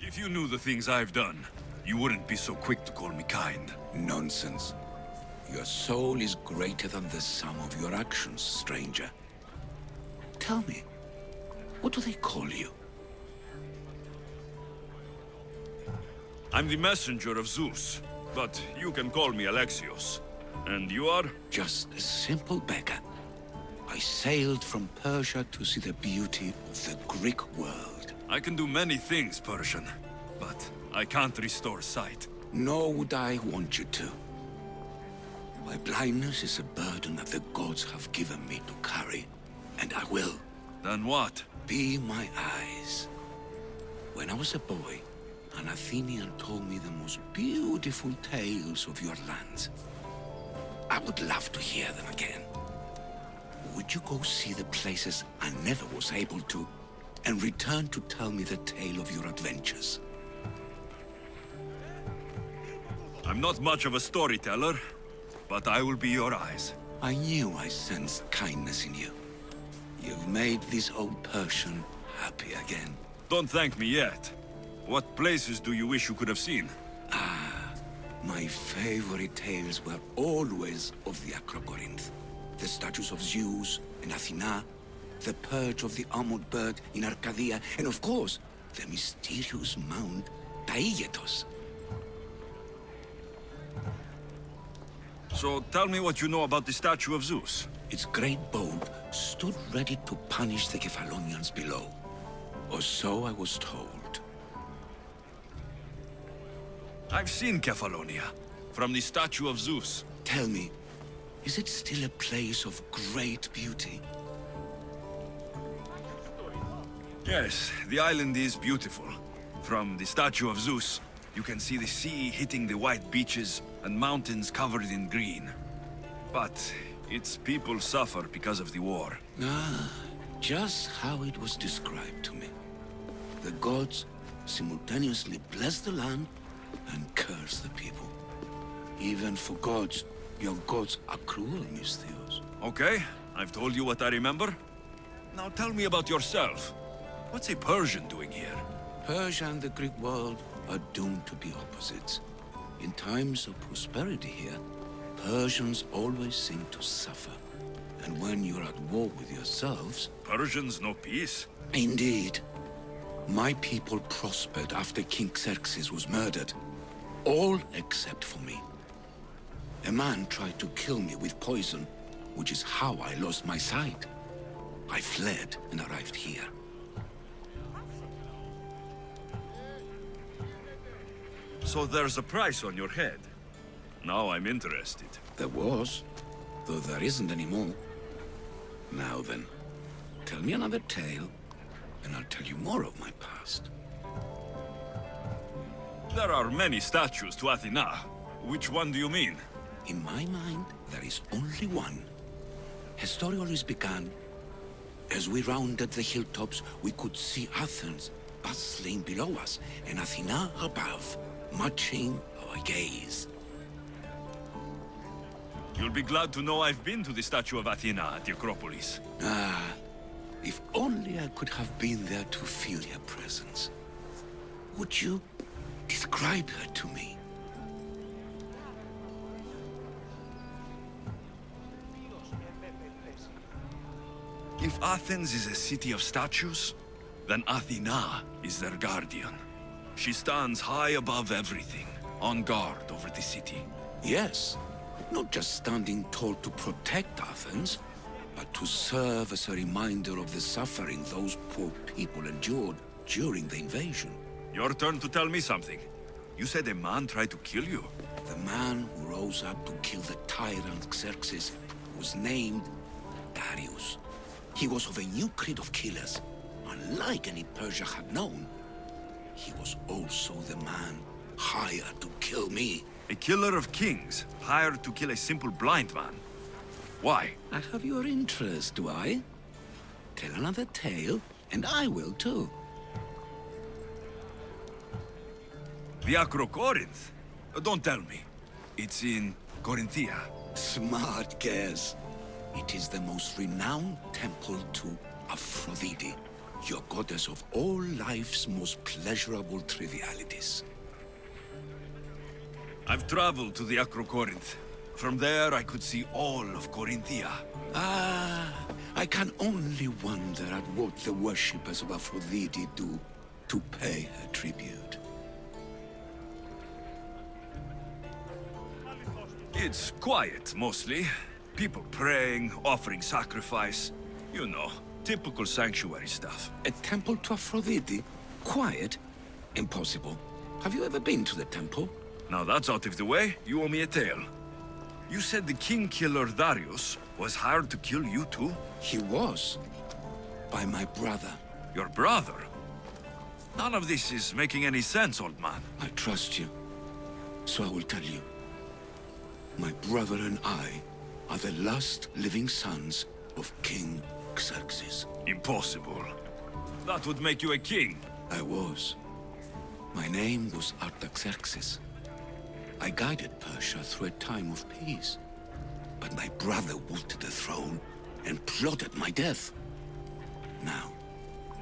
If you knew the things I've done, you wouldn't be so quick to call me kind. Nonsense. Your soul is greater than the sum of your actions, stranger. Tell me, what do they call you? I'm the messenger of Zeus, but you can call me Alexios. And you are? Just a simple beggar. I sailed from Persia to see the beauty of the Greek world. I can do many things, Persian, but I can't restore sight. Nor would I want you to. My blindness is a burden that the gods have given me to carry, and I will. Then what? Be my eyes. When I was a boy, an Athenian told me the most beautiful tales of your lands. I would love to hear them again. Would you go see the places I never was able to, and return to tell me the tale of your adventures? I'm not much of a storyteller, but I will be your eyes. I knew I sensed kindness in you. You've made this old Persian happy again. Don't thank me yet. What places do you wish you could have seen? My favorite tales were always of the Acrocorinth. The statues of Zeus and Athena, the perch of the armored bird in Arcadia, and of course, the mysterious mound Taigetos. So tell me what you know about the statue of Zeus. Its great boat stood ready to punish the Kephalonians below. Or so I was told. I've seen Kephallonia, from the statue of Zeus. Tell me, is it still a place of great beauty? Yes, the island is beautiful. From the statue of Zeus, you can see the sea hitting the white beaches and mountains covered in green. But its people suffer because of the war. Just how it was described to me. The gods simultaneously bless the land and curse the people. Even for gods, your gods are cruel, Misthios. Okay, I've told you what I remember. Now tell me about yourself. What's a Persian doing here? Persia and the Greek world are doomed to be opposites. In times of prosperity here, Persians always seem to suffer. And when you're at war with yourselves... Persians know peace? Indeed. My people prospered after King Xerxes was murdered. All except for me. A man tried to kill me with poison, which is how I lost my sight. I fled and arrived here. So there's a price on your head. Now I'm interested. There was, though there isn't anymore. Now then, tell me another tale, and I'll tell you more of my past. There are many statues to Athena. Which one do you mean? In my mind, there is only one. Her story always began. As we rounded the hilltops, we could see Athens bustling below us, and Athena above, matching our gaze. You'll be glad to know I've been to the statue of Athena at the Acropolis. If only I could have been there to feel her presence. Would you describe her to me? If Athens is a city of statues, then Athena is their guardian. She stands high above everything, on guard over the city. Yes, not just standing tall to protect Athens, but to serve as a reminder of the suffering those poor people endured during the invasion. Your turn to tell me something. You said a man tried to kill you. The man who rose up to kill the tyrant Xerxes was named Darius. He was of a new creed of killers, unlike any Persia had known. He was also the man hired to kill me. A killer of kings, hired to kill a simple blind man. Why? I have your interest, do I? Tell another tale, and I will too. The Acrocorinth? Don't tell me. It's in Corinthia. Smart guess. It is the most renowned temple to Aphrodite. your goddess of all life's most pleasurable trivialities. I've traveled to the Acrocorinth. From there, I could see all of Corinthia. Ah, I can only wonder at what the worshippers of Aphrodite do to pay her tribute. It's quiet, mostly. People praying, offering sacrifice. You know, typical sanctuary stuff. A temple to Aphrodite? Quiet? Impossible. Have you ever been to the temple? Now that's out of the way, you owe me a tale. You said the king killer Darius was hired to kill you too? He was. By my brother. Your brother? None of this is making any sense, old man. I trust you. So I will tell you. My brother and I are the last living sons of King Xerxes. Impossible. That would make you a king. I was. My name was Artaxerxes. I guided Persia through a time of peace. But my brother wanted the throne and plotted my death. Now,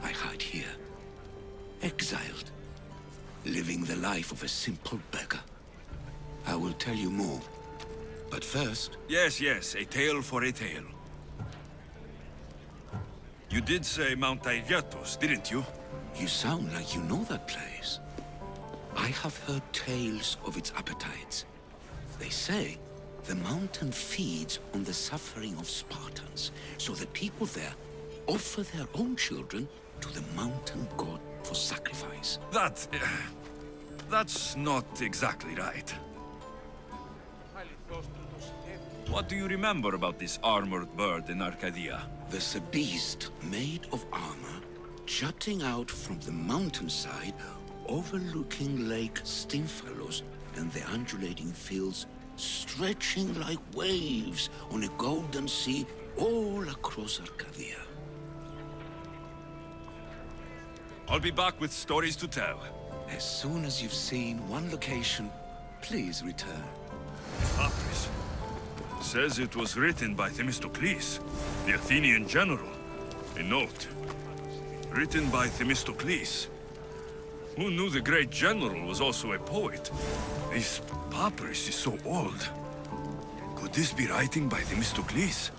I hide here, exiled, living the life of a simple beggar. I will tell you more. But first... Yes, a tale for a tale. You did say Mount Aigyatos, didn't you? You sound like you know that place. I have heard tales of its appetites. They say the mountain feeds on the suffering of Spartans, so the people there offer their own children to the mountain god for sacrifice. That's not exactly right. What do you remember about this armored bird in Arcadia? There's a beast made of armor jutting out from the mountainside overlooking Lake Stymphalos and the undulating fields stretching like waves on a golden sea all across Arcadia. I'll be back with stories to tell. As soon as you've seen one location, please return. Papyrus. Says it was written by Themistocles, the Athenian general. A note. Written by Themistocles. Who knew the great general was also a poet? This papyrus is so old. Could this be writing by Themistocles?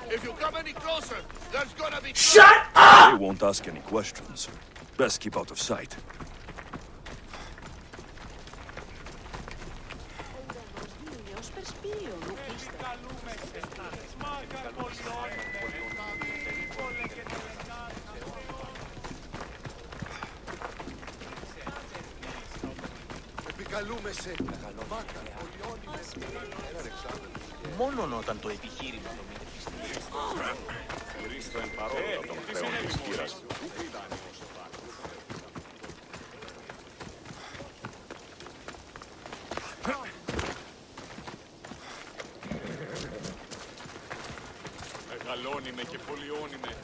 If you come any closer, there's gonna be... Shut up! They won't ask any questions. Best keep out of sight. Επικαλούμε σε... Μόνον όταν το επιχείρημα νομίζεται πιστή. Χρήστο εν παρόλο των θεών της κύρας. Μεγαλώνει και πολιώνει με.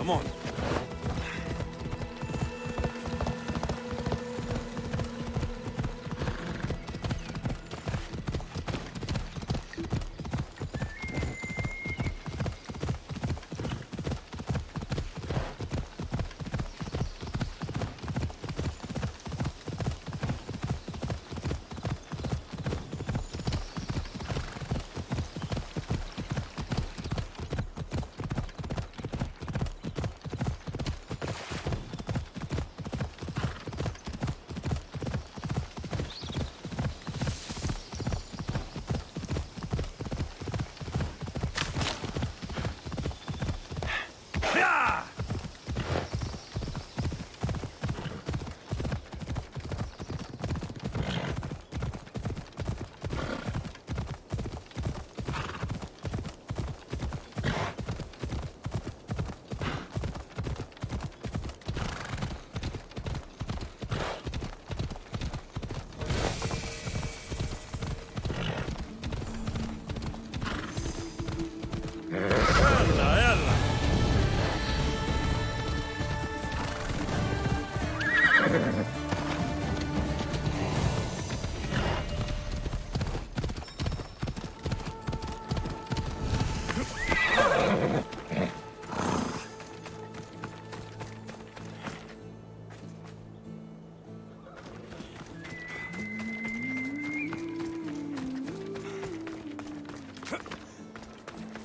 Come on.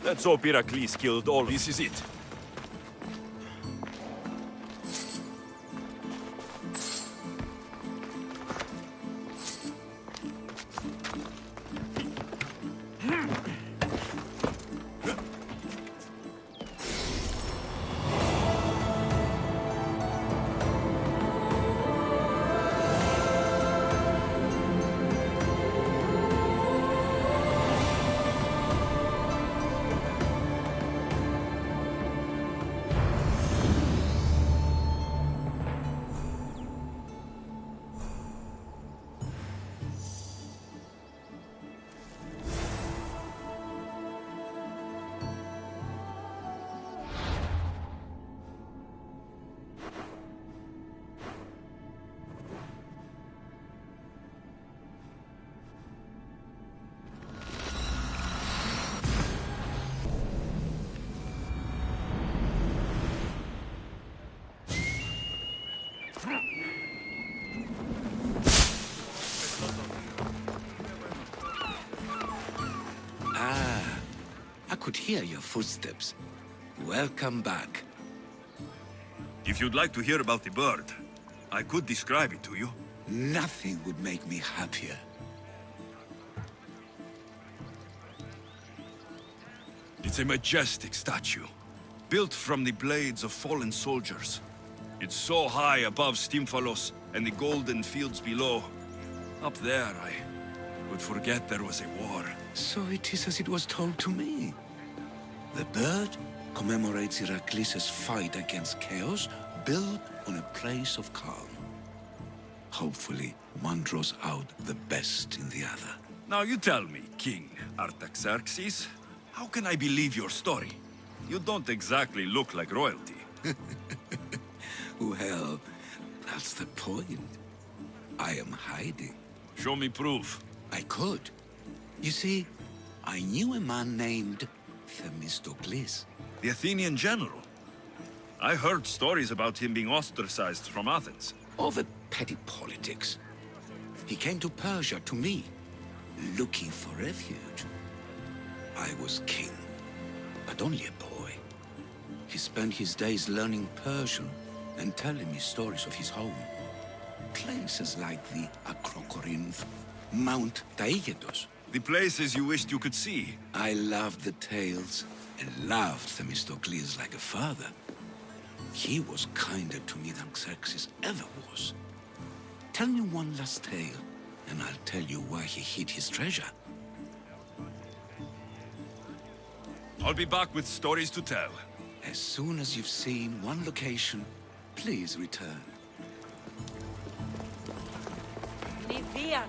Let's hope Heracles killed all of This is it. I could hear your footsteps. Welcome back. If you'd like to hear about the bird, I could describe it to you. Nothing would make me happier. It's a majestic statue, built from the blades of fallen soldiers. It's so high above Stymphalos and the golden fields below. Up there, I would forget there was a war. So it is as it was told to me. The bird commemorates Heracles' fight against chaos, built on a place of calm. Hopefully, one draws out the best in the other. Now you tell me, King Artaxerxes, how can I believe your story? You don't exactly look like royalty. Well, that's the point. I am hiding. Show me proof. I could. You see, I knew a man named Themistocles. The Athenian general. I heard stories about him being ostracized from Athens. Over petty politics. He came to Persia to me, looking for refuge. I was king, but only a boy. He spent his days learning Persian and telling me stories of his home. Places like the Acrocorinth, Mount Taygetos. The places you wished you could see. I loved the tales and loved Themistocles like a father. He was kinder to me than Xerxes ever was. Tell me one last tale, and I'll tell you why he hid his treasure. I'll be back with stories to tell. As soon as you've seen one location, please return. Lydia,